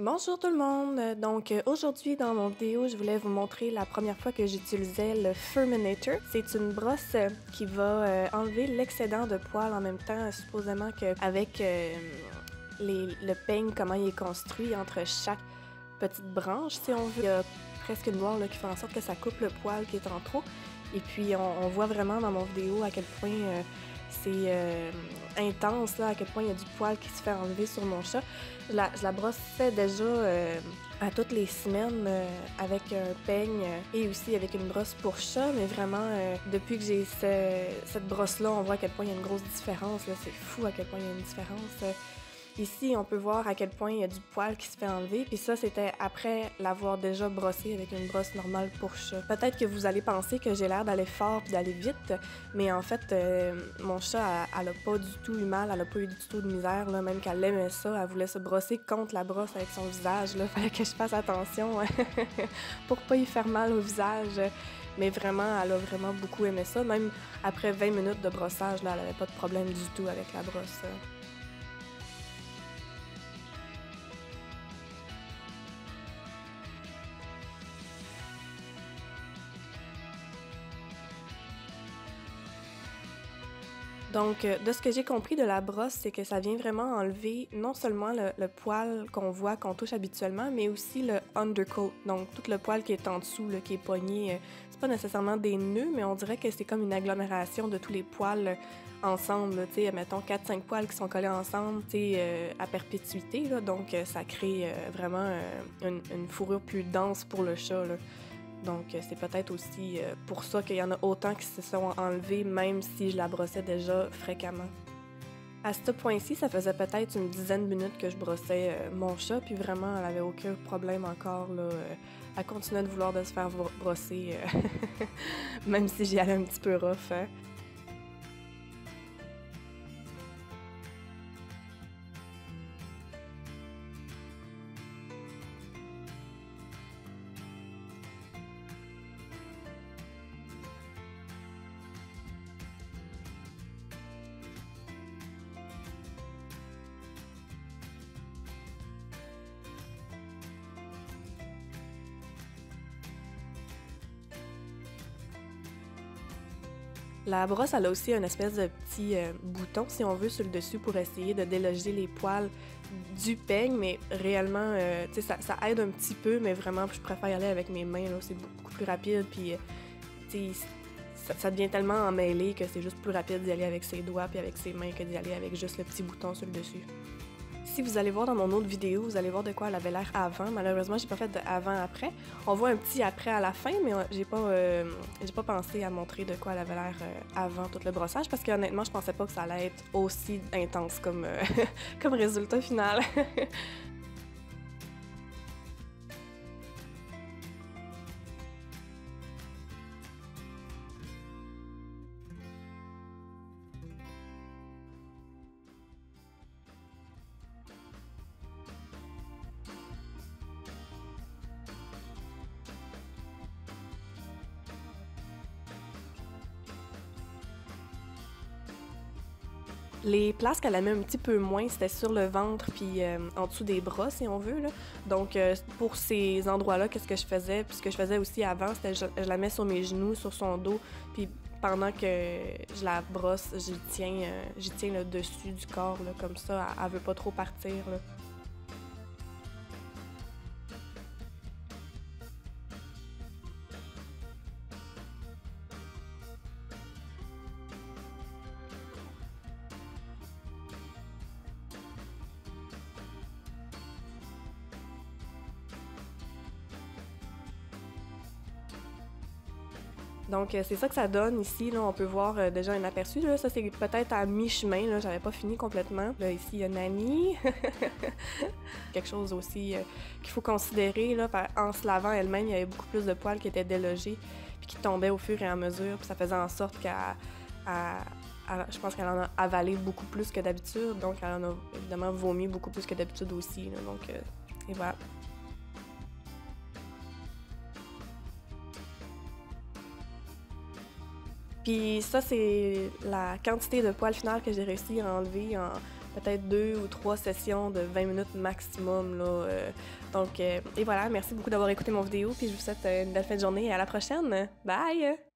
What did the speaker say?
Bonjour tout le monde! Donc aujourd'hui dans mon vidéo, je voulais vous montrer la première fois que j'utilisais le Furminator. C'est une brosse qui va enlever l'excédent de poils en même temps, supposément qu'avec le peigne, comment il est construit entre chaque petite branche, si on veut. Il y a presque une moire là, qui fait en sorte que ça coupe le poil qui est en trop. Et puis on voit vraiment dans mon vidéo à quel point c'est intense, là, à quel point il y a du poil qui se fait enlever sur mon chat. Je la brossais déjà à toutes les semaines avec un peigne et aussi avec une brosse pour chat, mais vraiment, depuis que j'ai cette brosse-là, on voit à quel point il y a une grosse différence. C'est fou à quel point il y a une différence. Ici, on peut voir à quel point il y a du poil qui se fait enlever, puis ça, c'était après l'avoir déjà brossé avec une brosse normale pour chat. Peut-être que vous allez penser que j'ai l'air d'aller fort puis d'aller vite, mais en fait, mon chat, elle a pas du tout eu mal, elle a pas eu du tout de misère, là, même qu'elle aimait ça, elle voulait se brosser contre la brosse avec son visage, là, fallait que je fasse attention pour pas y faire mal au visage. Mais vraiment, elle a vraiment beaucoup aimé ça, même après 20 minutes de brossage, là, elle avait pas de problème du tout avec la brosse. Donc, de ce que j'ai compris de la brosse, c'est que ça vient vraiment enlever non seulement le poil qu'on voit, qu'on touche habituellement, mais aussi le undercoat, donc tout le poil qui est en dessous, là, qui est pogné. C'est pas nécessairement des nœuds, mais on dirait que c'est comme une agglomération de tous les poils ensemble. Tu sais, mettons 4-5 poils qui sont collés ensemble, tu sais, à perpétuité, là, donc ça crée vraiment une fourrure plus dense pour le chat, là. Donc, c'est peut-être aussi pour ça qu'il y en a autant qui se sont enlevés, même si je la brossais déjà fréquemment. À ce point-ci, ça faisait peut-être une dizaine de minutes que je brossais mon chat, puis vraiment, elle avait aucun problème encore, là. Elle continuait de vouloir de se faire brosser, même si j'y allais un petit peu rough, hein. La brosse, elle a aussi une espèce de petit bouton, si on veut, sur le dessus pour essayer de déloger les poils du peigne, mais réellement, tu sais, ça aide un petit peu, mais vraiment, je préfère y aller avec mes mains, là, c'est beaucoup plus rapide, puis, tu sais, ça devient tellement emmêlé que c'est juste plus rapide d'y aller avec ses doigts puis avec ses mains que d'y aller avec juste le petit bouton sur le dessus. Si vous allez voir dans mon autre vidéo, vous allez voir de quoi elle avait l'air avant. Malheureusement, j'ai pas fait de avant-après. On voit un petit après à la fin, mais j'ai pas pensé à montrer de quoi elle avait l'air avant tout le brossage parce qu'honnêtement, je pensais pas que ça allait être aussi intense comme, comme résultat final. Les places qu'elle aimait un petit peu moins, c'était sur le ventre puis en dessous des bras, si on veut, là. Donc, pour ces endroits-là, qu'est-ce que je faisais? Puis ce que je faisais aussi avant, c'était je la mets sur mes genoux, sur son dos, puis pendant que je la brosse, j'y tiens le dessus du corps, là, comme ça, elle veut pas trop partir, là. Donc, c'est ça que ça donne ici. Là, on peut voir déjà un aperçu. Là. Ça, c'est peut-être à mi-chemin. Là, j'avais pas fini complètement. Là, ici, il y a Nani. Quelque chose aussi qu'il faut considérer. Là, en se lavant elle-même, il y avait beaucoup plus de poils qui étaient délogés puis qui tombaient au fur et à mesure. Puis ça faisait en sorte je pense qu'elle en a avalé beaucoup plus que d'habitude. Donc, elle en a évidemment vomi beaucoup plus que d'habitude aussi. Là. Donc, et voilà. Puis ça, c'est la quantité de poils final que j'ai réussi à enlever en peut-être 2 ou 3 sessions de 20 minutes maximum, là. Donc, et voilà, merci beaucoup d'avoir écouté mon vidéo, puis je vous souhaite une belle fin de journée et à la prochaine. Bye!